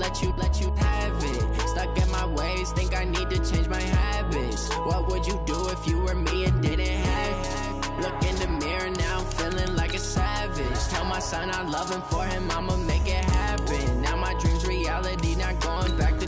let you have it. Stuck in my ways, think I need to change my habits. What would you do if you were me and didn't have it? Look in the mirror now, I'm feeling like a savage. Tell my son I love him, for him I'ma make it happen. Now my dream's reality, not going back to.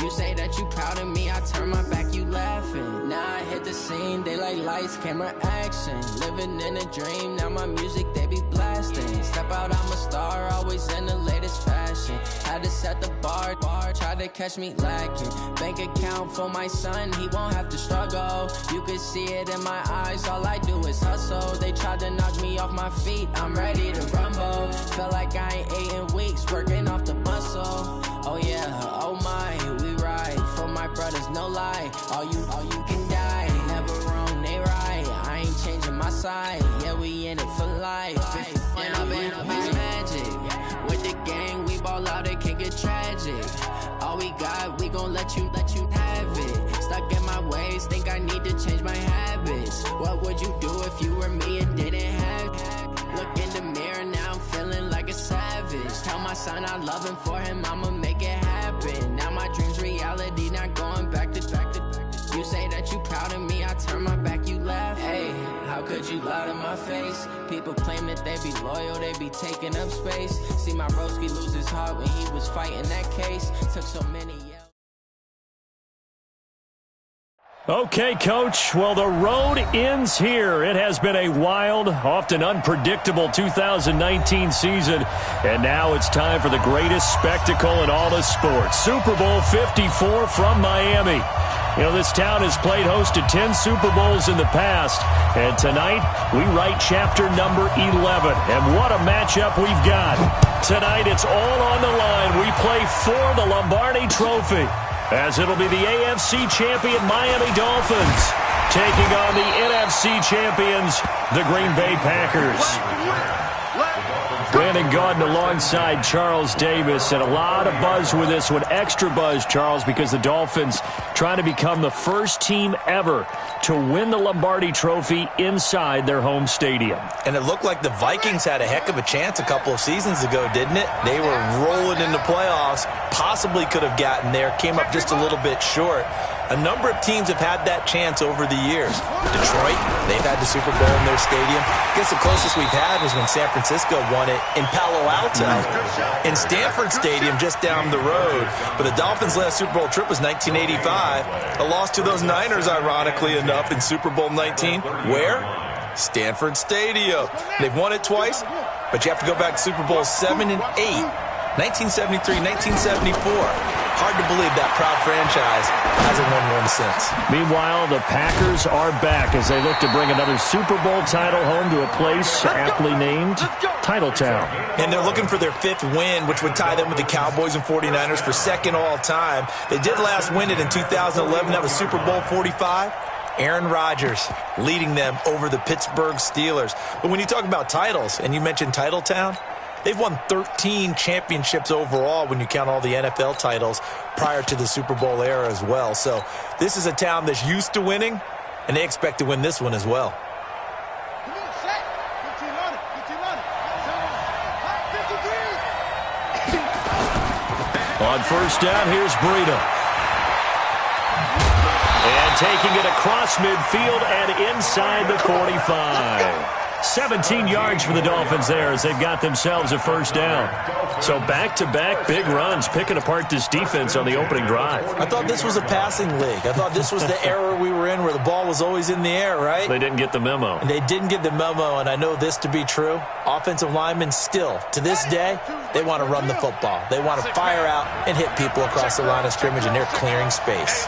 You say that you proud of me, I turn my back, you laughing. Now I hit the scene, daylight lights, camera action. Living in a dream, now my music they be blasting. Step out, I'm a star, always in the latest fashion. Had to set the bar, try to catch me lacking. Bank account for my son, he won't have to struggle. You can see it in my eyes, all I do is hustle. They tried to knock me off my feet, I'm ready to rumble. Felt like I ain't ate in weeks, working off the muscle. Oh yeah, oh my, we ride for my brothers, no lie. All you can die, never wrong, they right. I ain't changing my side, yeah, we in it for life. And I've been magic with the gang, we ball out, it can get tragic. All we got, we gon' let you have it. Stuck in my ways, think I need to change my habits. What would you do if you were me and didn't have it? Look in the mirror now, I'm feeling like a savage. Tell my son I love him, for him I'ma make it happen. Now my dream's reality, not going back to. You say that you proud of me, I turn my back, you laugh. Hey, how could you lie to my face? People claim that they be loyal, they be taking up space. See my broski lose his heart when he was fighting that case. Took so many years. Okay, Coach, well, the road ends here. It has been a wild, often unpredictable 2019 season, and now it's time for the greatest spectacle in all of sports. Super Bowl 54 from Miami. You know, this town has played host to 10 Super Bowls in the past, and tonight we write chapter number 11. And what a matchup we've got. Tonight it's all on the line. We play for the Lombardi Trophy, as it'll be the AFC champion Miami Dolphins taking on the NFC champions, the Green Bay Packers. Brandon Gaudin alongside Charles Davis, and a lot of buzz with this one. Extra buzz, Charles, because the Dolphins trying to become the first team ever to win the Lombardi Trophy inside their home stadium. And it looked like the Vikings had a heck of a chance a couple of seasons ago, didn't it? They were rolling in the playoffs, possibly could have gotten there, came up just a little bit short. A number of teams have had that chance over the years. Detroit, they've had the Super Bowl in their stadium. I guess the closest we've had was when San Francisco won it in Palo Alto, in Stanford Stadium just down the road. But the Dolphins' last Super Bowl trip was 1985. A loss to those Niners, ironically enough, in Super Bowl 19. Where? Stanford Stadium. They've won it twice, but you have to go back to Super Bowl 7 and 8. 1973, 1974. Hard to believe that proud franchise hasn't won one since. Meanwhile, the Packers are back as they look to bring another Super Bowl title home to a place aptly named Titletown. And they're looking for their 5th win, which would tie them with the Cowboys and 49ers for 2nd all time. They did last win it in 2011. That was Super Bowl 45. Aaron Rodgers leading them over the Pittsburgh Steelers. But when you talk about titles, and you mentioned Titletown, they've won 13 championships overall when you count all the NFL titles prior to the Super Bowl era as well. So this is a town that's used to winning, and they expect to win this one as well. On first down, here's Breida. And taking it across midfield and inside the 45. 17 yards for the Dolphins there as they've got themselves a first down. So back-to-back big runs, picking apart this defense on the opening drive. I thought this was a passing league. I thought this was the era we were in where the ball was always in the air, right? They didn't get the memo. And they didn't get the memo, and I know this to be true. Offensive linemen still, to this day, they want to run the football. They want to fire out and hit people across the line of scrimmage, and they're clearing space.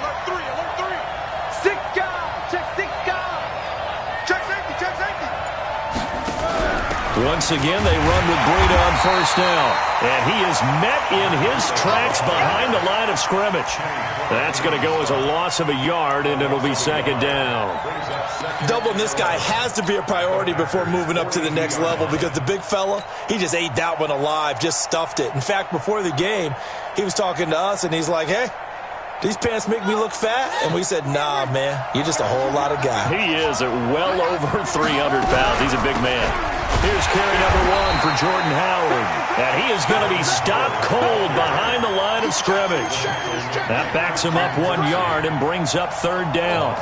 Once again, they run with Breida on first down. And he is met in his tracks behind the line of scrimmage. That's going to go as a loss of a yard, and it'll be 2nd down. Doubling this guy has to be a priority before moving up to the next level, because the big fella, he just ate that one alive, just stuffed it. In fact, before the game, he was talking to us, and he's like, hey, these pants make me look fat? And we said, nah, man, you're just a whole lot of guy. He is at well over 300 pounds. He's a big man. Here's carry number 1 for Jordan Howard. And he is going to be stopped cold behind the line of scrimmage. That backs him up 1 yard and brings up third down.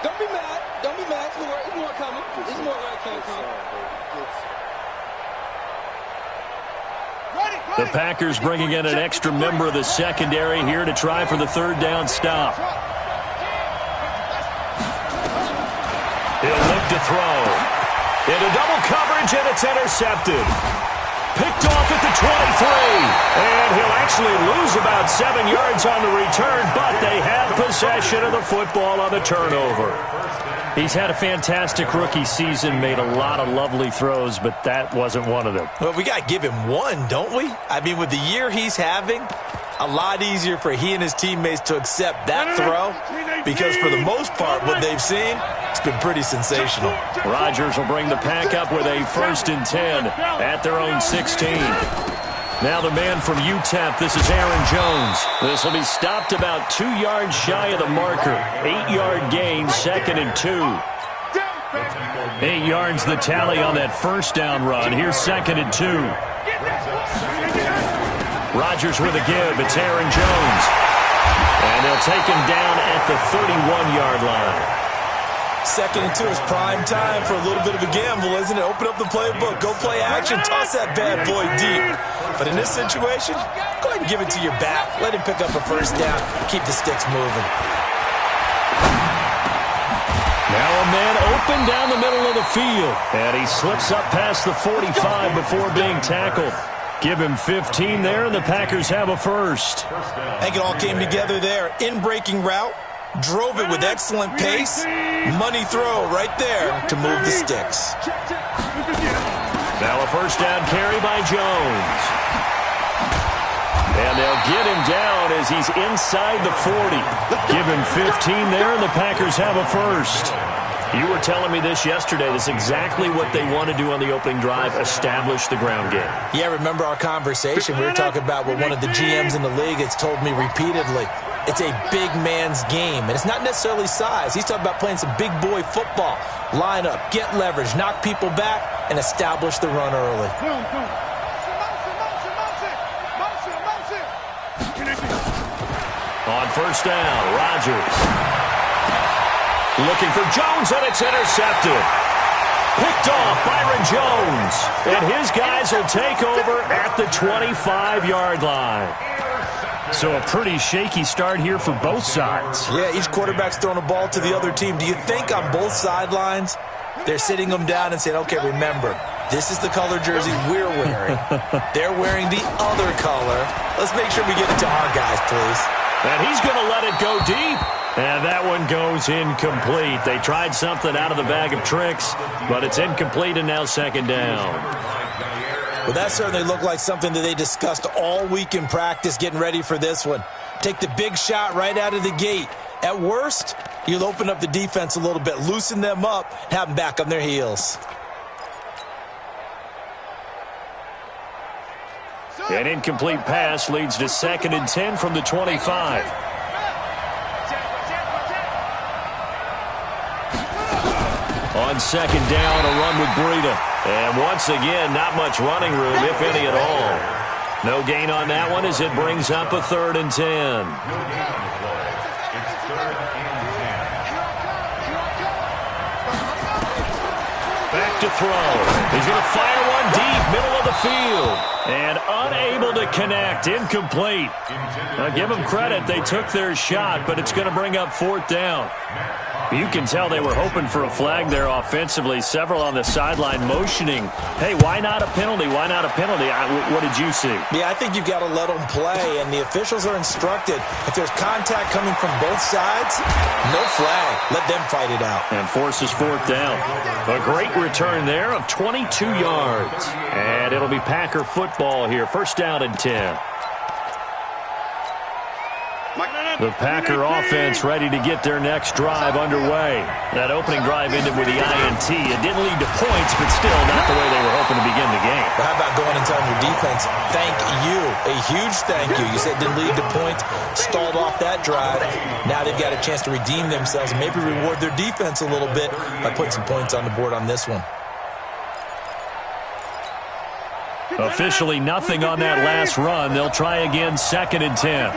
Don't be mad. Don't be mad. There's more coming. There's more coming. The Packers bringing in an extra member of the secondary here to try for the third down stop. He'll look to throw. Into double coverage, and it's intercepted. Picked off at the 23. And he'll actually lose about 7 yards on the return, but they have possession of the football on the turnover. He's had a fantastic rookie season, made a lot of lovely throws, but that wasn't one of them. Well, we got to give him one, don't we? I mean, with the year he's having, a lot easier for he and his teammates to accept that throw because for the most part, what they've seen, it's been pretty sensational. Rodgers will bring the Pack up with a 1st and 10 at their own 16. Now the man from UTEP, this is Aaron Jones. This will be stopped about 2 yards shy of the marker. 8-yard gain, 2nd and 2. 8 yards the tally on that first down run. Here's 2nd and 2. Rodgers with a give. It's Aaron Jones. And they'll take him down at the 31-yard line. 2nd and 2 is prime time for a little bit of a gamble, isn't it? Open up the playbook, go play action, toss that bad boy deep. But in this situation, go ahead and give it to your back. Let him pick up a first down. Keep the sticks moving. Now a man open down the middle of the field. And he slips up past the 45 before being tackled. Give him 15 there, and the Packers have a first. I think it all came together there. In-breaking route. Drove it with excellent pace. Money throw right there to move the sticks. Now a first down carry by Jones. And they'll get him down as he's inside the 40. Give him 15 there, and the Packers have a first. You were telling me this yesterday. This is exactly what they want to do on the opening drive, establish the ground game. Yeah, remember our conversation? We were talking about what one of the GMs in the league has told me repeatedly. It's a big man's game, and it's not necessarily size. He's talking about playing some big boy football. Line up, get leverage, knock people back, and establish the run early. On first down, Rodgers. Looking for Jones, and it's intercepted. Picked off Byron Jones. And his guys will take over at the 25-yard line. So a pretty shaky start here for both sides. Yeah, each quarterback's throwing a ball to the other team. Do you think on both sidelines they're sitting them down and saying, okay, remember, this is the color jersey we're wearing. They're wearing the other color. Let's make sure we get it to our guys, please. And he's going to let it go deep. And that one goes incomplete. They tried something out of the bag of tricks, but it's incomplete and now 2nd down. Well, that certainly looked like something that they discussed all week in practice getting ready for this one. Take the big shot right out of the gate. At worst, you'll open up the defense a little bit, loosen them up, have them back on their heels. An incomplete pass leads to 2nd and 10 from the 25. On 2nd down, a run with Breida. And once again, not much running room, if any at all. No gain on that one as it brings up a 3rd and 10. Back to throw. He's going to fire one deep, middle of the field. And unable to connect, incomplete. Now give them credit, they took their shot, but it's going to bring up 4th down. You can tell they were hoping for a flag there offensively. Several on the sideline motioning, hey, why not a penalty? Why not a penalty? What did you see? Yeah, I think you've got to let them play, and the officials are instructed. If there's contact coming from both sides, no flag. Let them fight it out. And forces 4th down. A great return there of 22 yards. And it'll be Packer football here. 1st down and 10. The Packer offense ready to get their next drive underway. That opening drive ended with the INT. It didn't lead to points, but still not the way they were hoping to begin the game. But how about going and telling your defense, thank you, a huge thank you. You said it didn't lead to points, stalled off that drive. Now they've got a chance to redeem themselves and maybe reward their defense a little bit by putting some points on the board on this one. Officially nothing on that last run. They'll try again, 2nd and 10.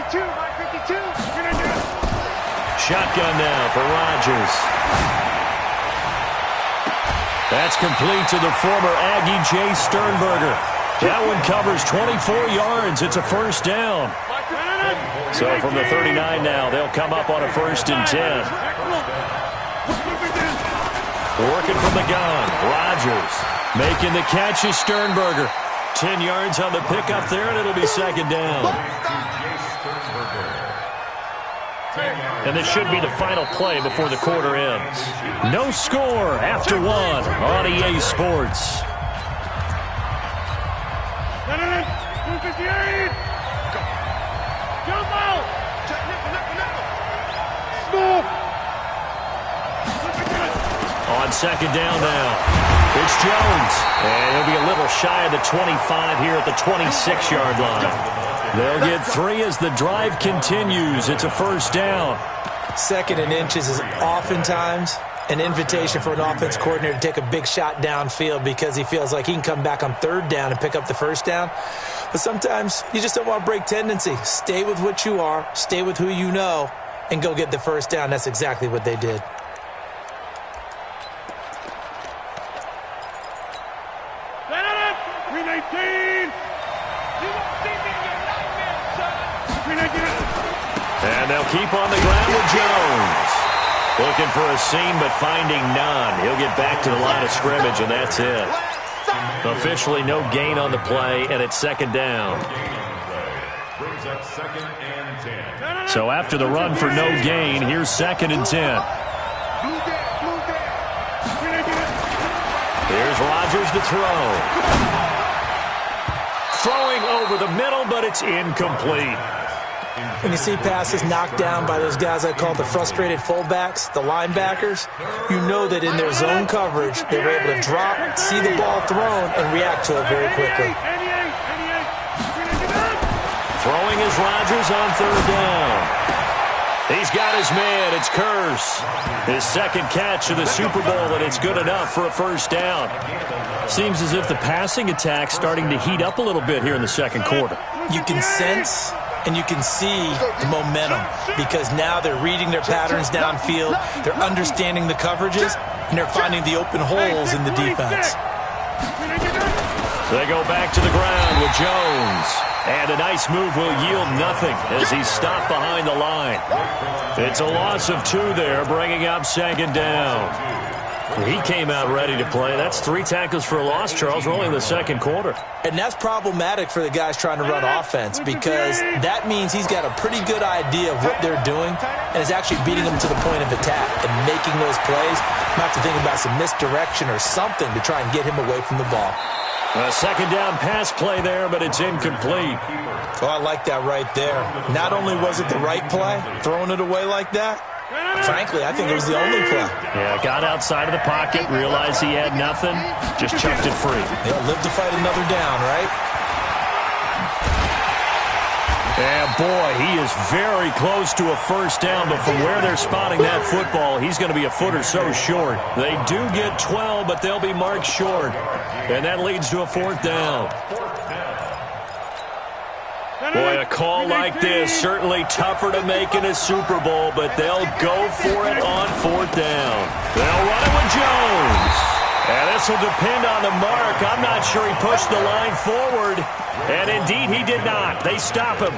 Shotgun now for Rodgers. That's complete to the former Aggie Jay Sternberger. That one covers 24 yards. It's a first down. So from the 39 now, they'll come up on a 1st and 10. Working from the gun. Rodgers making the catch is Sternberger. 10 yards on the pickup there, and it'll be 2nd down. And this should be the final play before the quarter ends. No score after 1 on EA Sports. On 2nd down now. It's Jones. And he'll be a little shy of the 25 here at the 26-yard line. They'll get 3 as the drive continues. It's a first down. 2nd and inches is oftentimes an invitation for an offense coordinator to take a big shot downfield because he feels like he can come back on 3rd down and pick up the first down. But sometimes you just don't want to break tendency. Stay with what you are, stay with who you know, and go get the first down. That's exactly what they did. And they'll keep on the ground with Jones. Looking for a seam, but finding none. He'll get back to the line of scrimmage, and that's it. Officially no gain on the play, and it's 2nd down. So after the run for no gain, here's 2nd and 10. Here's Rodgers to throw. Throwing over the middle, but it's incomplete. When you see passes knocked down by those guys I call the frustrated fullbacks, the linebackers, you know that in their zone coverage, they were able to drop, see the ball thrown, and react to it very quickly. Throwing is Rodgers on 3rd down. He's got his man. It's Curse. His 2nd catch of the Super Bowl, and it's good enough for a first down. Seems as if the passing attack's starting to heat up a little bit here in the 2nd quarter. You can sense and you can see the momentum because now they're reading their patterns downfield, they're understanding the coverages, and they're finding the open holes in the defense. They go back to the ground with Jones. And a nice move will yield nothing as he's stopped behind the line. It's a loss of 2 there, bringing up 2nd down. He came out ready to play. That's 3 tackles for a loss, Charles. We're only in the 2nd quarter. And that's problematic for the guys trying to run offense because that means he's got a pretty good idea of what they're doing and is actually beating them to the point of attack and making those plays. Not to think about some misdirection or something to try and get him away from the ball. A 2nd down pass play there, but it's incomplete. Oh, I like that right there. Not only was it the right play, throwing it away like that, frankly, I think it was the only play. Yeah, got outside of the pocket, realized he had nothing, just chucked it free. Yeah, live to fight another down, right? And boy, he is very close to a first down, but from where they're spotting that football, he's going to be a foot or so short. They do get 12, but they'll be marked short. And that leads to a 4th down. Boy, a call like this, certainly tougher to make in a Super Bowl, but they'll go for it on 4th down. They'll run it with Jones. And this will depend on the mark. I'm not sure he pushed the line forward. And indeed, he did not. They stop him.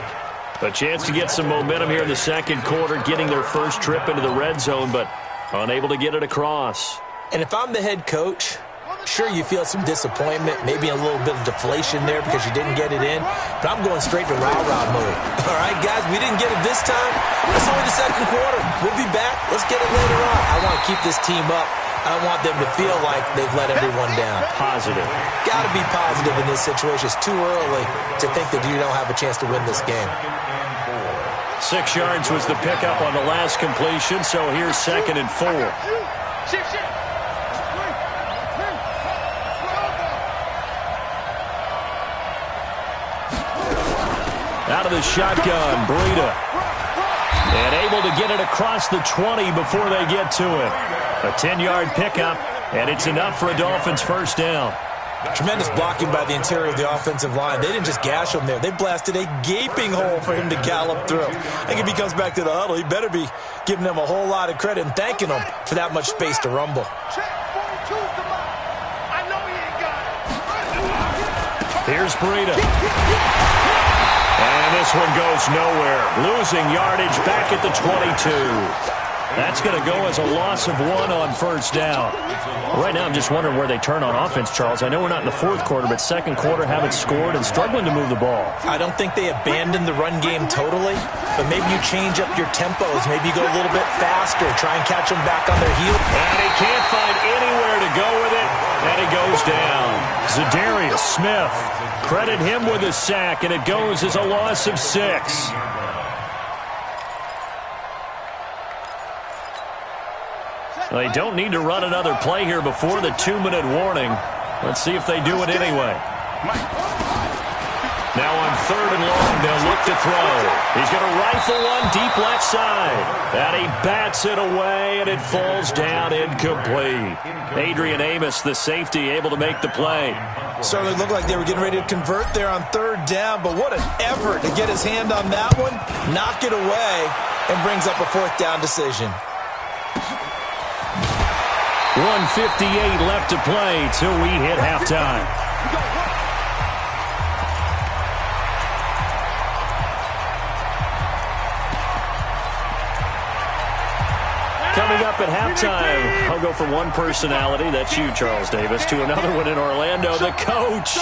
A chance to get some momentum here in the 2nd quarter, getting their first trip into the red zone, but unable to get it across. And if I'm the head coach, sure, you feel some disappointment, maybe a little bit of deflation there because you didn't get it in, but I'm going straight to rah-rah mode. All right, guys, we didn't get it this time. It's only the 2nd quarter. We'll be back. Let's get it later on. I want to keep this team up. I don't want them to feel like they've let everyone down. Positive. Got to be positive in this situation. It's too early to think that you don't have a chance to win this game. 6 yards was the pickup on the last completion, so here's 2nd and 4. Out of the shotgun, Breida. And able to get it across the 20 before they get to it. A 10-yard pickup, and it's enough for a Dolphins first down. Tremendous blocking by the interior of the offensive line. They didn't just gash him there. They blasted a gaping hole for him to gallop through. I think if he comes back to the huddle, he better be giving them a whole lot of credit and thanking them for that much space to rumble. Here's Breida. And this one goes nowhere. Losing yardage back at the 22. That's going to go as a loss of 1 on first down. Right now, I'm just wondering where they turn on offense, Charles. I know we're not in the fourth quarter, but second quarter haven't scored and struggling to move the ball. I don't think they abandoned the run game totally, but maybe you change up your tempos. Maybe you go a little bit faster, try and catch them back on their heels. And he can't find anywhere to go with it, and he goes down. Zadarius Smith, credit him with a sack, and it goes as a loss of 6. They don't need to run another play here before the 2-minute warning. Let's see if they do it anyway. Now on 3rd and long, they'll look to throw. He's going to rifle one deep left side. And he bats it away, and it falls down incomplete. Adrian Amos, the safety, able to make the play. Certainly looked like they were getting ready to convert there on 3rd down, but what an effort to get his hand on that one, knock it away, and brings up a 4th down decision. 1:58 left to play till we hit halftime. Coming up at halftime, I'll go from one personality, that's you, Charles Davis, to another one in Orlando, the coach.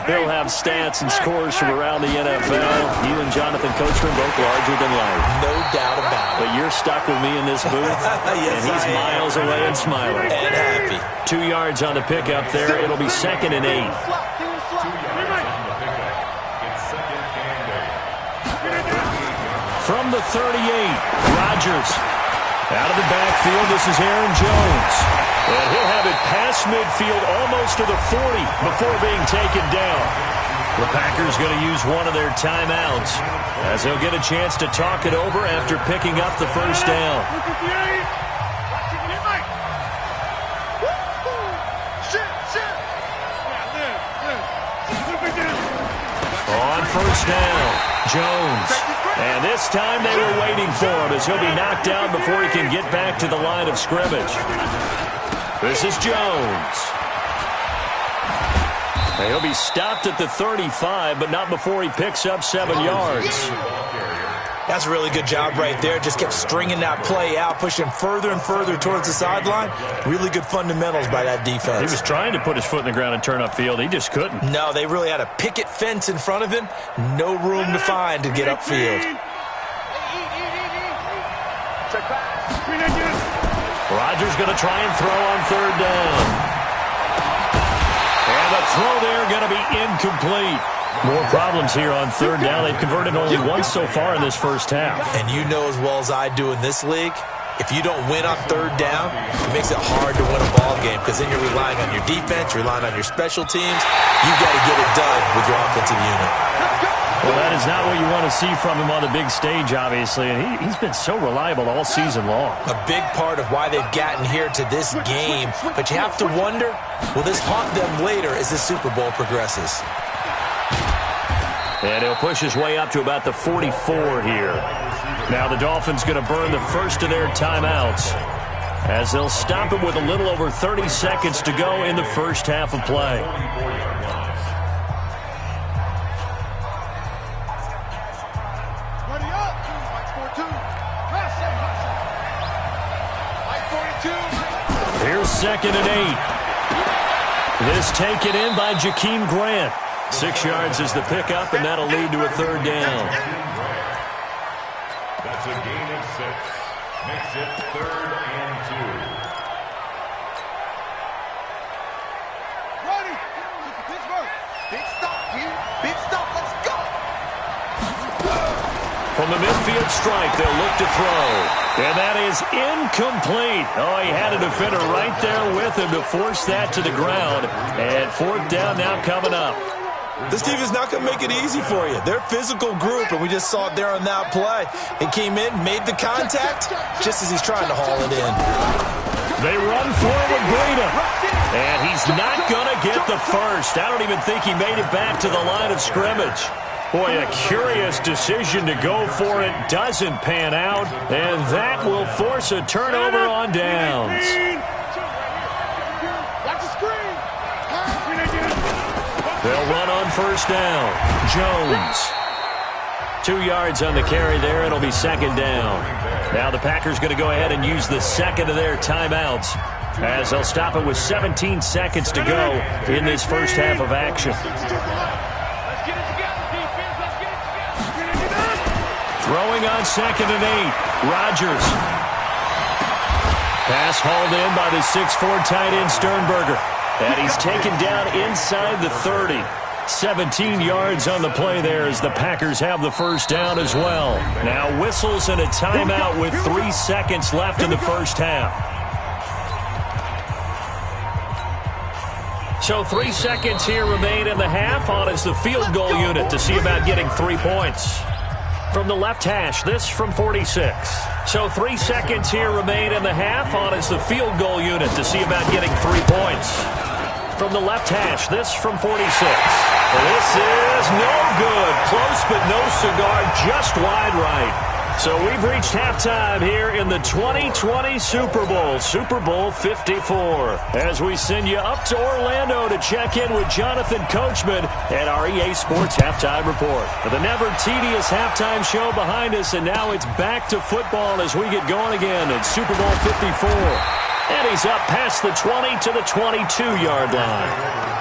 He'll have stats and scores from around the NFL. You and Jonathan Coachman both larger than life. No doubt about it. But you're stuck with me in this booth, yes, and he's miles away and smiling. And happy. 2 yards on the pickup there. It'll be 2nd and 8. From the 38, Rodgers. Out of the backfield, this is Aaron Jones. And he'll have it past midfield almost to the 40 before being taken down. The Packers going to use one of their timeouts as they'll get a chance to talk it over after picking up the first down. On first down, Jones. And this time they were waiting for him as he'll be knocked down before he can get back to the line of scrimmage. This is Jones. And he'll be stopped at the 35, but not before he picks up 7 yards. That's a really good job right there. Just kept stringing that play out, pushing further and further towards the sideline. Really good fundamentals by that defense. He was trying to put his foot in the ground and turn upfield. He just couldn't. No, they really had a picket fence in front of him. No room to find to get upfield. Rodgers going to try and throw on 3rd down. And the throw there going to be incomplete. More problems here on 3rd down. They've converted only once so far in this first half. And you know as well as I do in this league, if you don't win on 3rd down, it makes it hard to win a ball game because then you're relying on your defense, you're relying on your special teams. You've got to get it done with your offensive unit. Well, that is not what you want to see from him on the big stage, obviously. And he's been so reliable all season long. A big part of why they've gotten here to this game. But you have to wonder, will this haunt them later as the Super Bowl progresses? And he'll push his way up to about the 44 here. Now the Dolphins going to burn the first of their timeouts as they'll stop it with a little over 30 seconds to go in the first half of play. Here's 2nd and 8. This taken in by Jakeem Grant. 6 yards is the pickup, and that'll lead to a 3rd down. That's a gain of 6. Makes it 3rd and 2. Ready? Pittsburgh. Big stop, dude. Big stop. Let's go. For From the midfield stripe, they'll look to throw. And that is incomplete. Oh, he had a defender right there with him to force that to the ground. And fourth down now coming up. This team is not going to make it easy for you. They're a physical group, and we just saw it there on that play. He came in, made the contact, just as he's trying to haul it in. They run forward, Breida. And he's not going to get the first. I don't even think he made it back to the line of scrimmage. Boy, a curious decision to go for it. Doesn't pan out, and that will force a turnover on downs. They'll run on first down. Jones. 2 yards on the carry there. It'll be second down. Now the Packers going to go ahead and use the second of their timeouts as they'll stop it with 17 seconds to go in this first half of action. Throwing on 2nd and 8. Rodgers. Pass hauled in by the 6'4" tight end Sternberger. And he's taken down inside the 30. 17 yards on the play there as the Packers have the first down as well. Now whistles and a timeout with 3 seconds left in the first half. So 3 seconds here remain in the half. On is the field goal unit to see about getting 3 points. From the left hash, this from 46. So 3 seconds here remain in the half. On is the field goal unit to see about getting 3 points. From the left hash, this from 46. This is no good. Close but no cigar, just wide right. So we've reached halftime here in the 2020 Super Bowl, Super Bowl 54. As we send you up to Orlando to check in with Jonathan Coachman and our EA Sports Halftime Report. For the never-tedious halftime show behind us, and now it's back to football as we get going again at Super Bowl 54. And he's up past the 20 to the 22-yard line.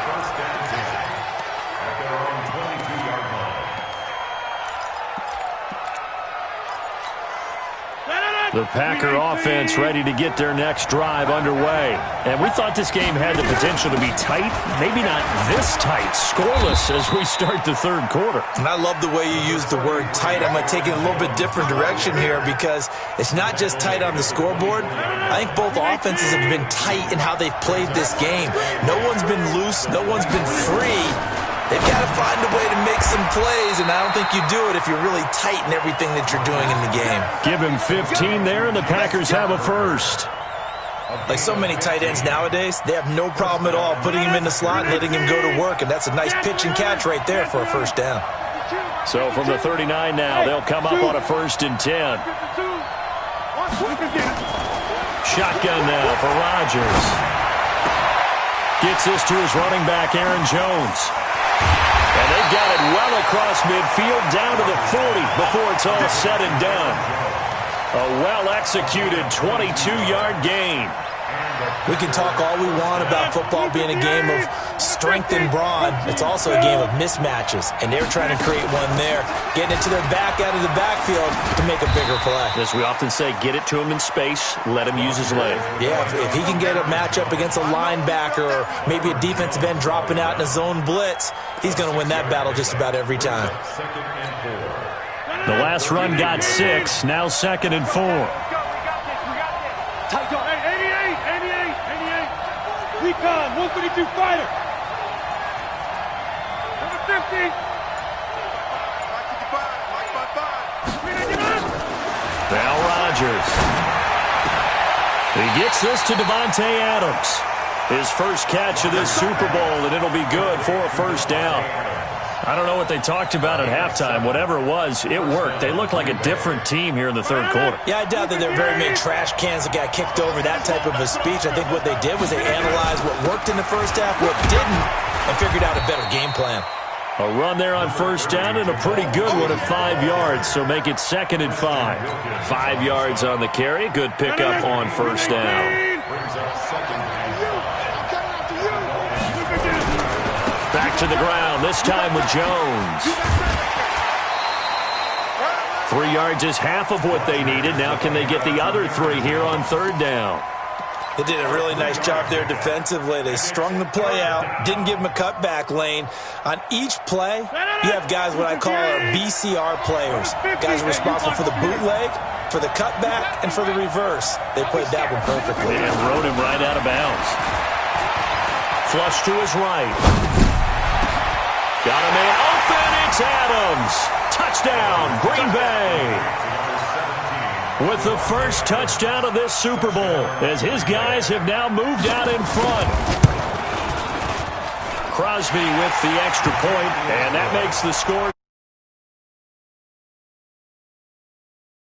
The Packer offense ready to get their next drive underway. And we thought this game had the potential to be tight. Maybe not this tight, scoreless as we start the third quarter. And I love the way you use the word tight. I'm going to take it a little bit different direction here because it's not just tight on the scoreboard. I think both offenses have been tight in how they've played this game. No one's been loose. No one's been free. They've got to find a way to make some plays, and I don't think you do it if you're really tight in everything that you're doing in the game. Give him 15 there, and the Packers have a first. Like so many tight ends nowadays, they have no problem at all putting him in the slot and letting him go to work, and that's a nice pitch and catch right there for a first down. So from the 39 now, they'll come up on a 1st and 10. Shotgun now for Rodgers. Gets this to his running back, Aaron Jones. And they've got it well across midfield, down to the 40 before it's all said and done. A well-executed 22-yard gain. We can talk all we want about football being a game of strength and brawn. It's also a game of mismatches, and they're trying to create one there, getting it to their back out of the backfield to make a bigger play. As we often say, get it to him in space, let him use his leg. Yeah, if he can get a matchup against a linebacker or maybe a defensive end dropping out in a zone blitz, he's going to win that battle just about every time. The last run got 6, now 2nd and 4. Recon, 152 fighter. Number 50. Now Rodgers. He gets this to Devontae Adams. His first catch of this Super Bowl, and it'll be good for a first down. I don't know what they talked about at halftime. Whatever it was, it worked. They looked like a different team here in the third quarter. Yeah, I doubt that there were very many trash cans that got kicked over, that type of a speech. I think what they did was they analyzed what worked in the first half, what didn't, and figured out a better game plan. A run there on first down and a pretty good one at 5 yards, so make it 2nd and 5. 5 yards on the carry. Good pickup on first down. Back to the ground, this time with Jones. 3 yards is half of what they needed. Now can they get the other 3 here on third down? They did a really nice job there defensively. They strung the play out, didn't give him a cutback lane. On each play, you have guys what I call our BCR players. Guys are responsible for the bootleg, for the cutback, and for the reverse. They played that one perfectly. And rode him right out of bounds. Flush to his right. Got a man open. It's Adams. Touchdown, Green Bay. With the first touchdown of this Super Bowl, as his guys have now moved out in front. Crosby with the extra point, and that makes the score